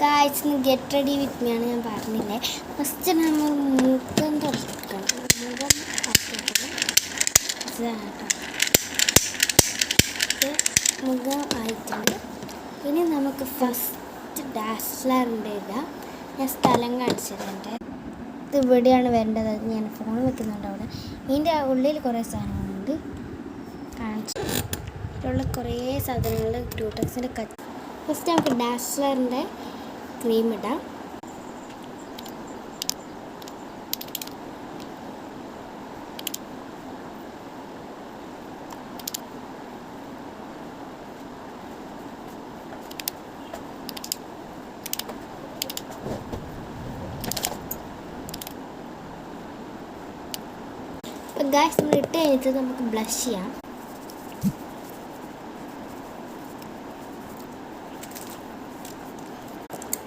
Guys ഇന്ന് get ready with me ആണ് ഞാൻ പറഞ്ഞില്ലേ. ഫസ്റ്റ് നമ്മൾ മുഖം തുറക്കണം. മുഖം മുഖം ആയിട്ടുണ്ട്. ഇനി നമുക്ക് ഫസ്റ്റ് ഡാസ്ലറിൻ്റെ ഇടാം. ഞാൻ സ്ഥലം കാണിച്ചിട്ടുണ്ട്. ഇത് ഇവിടെയാണ് വരേണ്ടത്. ഞാൻ ഫോൺ വെക്കുന്നുണ്ട് അവിടെ. ഇതിൻ്റെ ഉള്ളിൽ കുറേ സാധനങ്ങളുണ്ട് കാണിച്ചു. ഇതിലുള്ള കുറേ സാധനങ്ങൾ ട്യൂട്ടക്സിൻ്റെ ഫസ്റ്റ് നമുക്ക് ഡാസ്ലറിൻ്റെ ക്രീം ഇടാം. അപ്പോൾ ഗായ്സ് നമ്മൾ ഇട്ട് കഴിഞ്ഞിട്ട് നമുക്ക് ബ്ലഷ് ചെയ്യാം.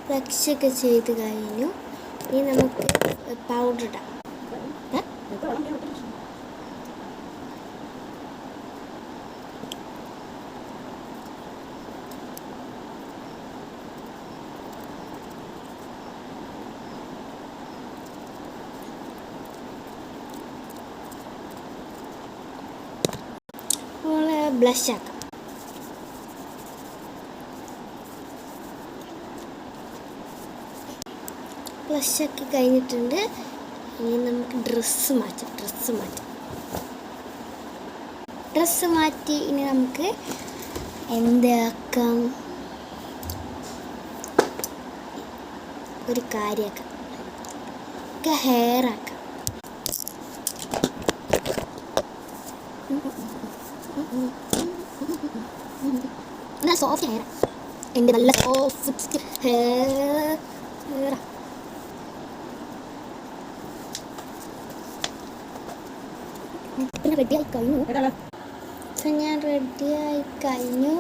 ബ്ലഷൊക്കെ ചെയ്ത് കഴിഞ്ഞു. ഇനി നമുക്ക് പൗഡർ ഇടാം. ബ്ലഷ് ആക്കാം. ബ്ലഷൊക്കെ കഴിഞ്ഞിട്ടുണ്ട്. ഇനി നമുക്ക് ഡ്രസ്സ് മാറ്റി ഇനി നമുക്ക് എന്താക്കാം, ഒരു കാര്യമാക്കാം. ഹെയർ ആക്കാം. നല്ല സോഫ്റ്റ് ഹെയർ, എൻ്റെ നല്ല സോഫ്റ്റ് ഹെയർ. പിന്നെ റെഡിയായി കഴിഞ്ഞു. ഞാൻ റെഡിയായി കഴിഞ്ഞു.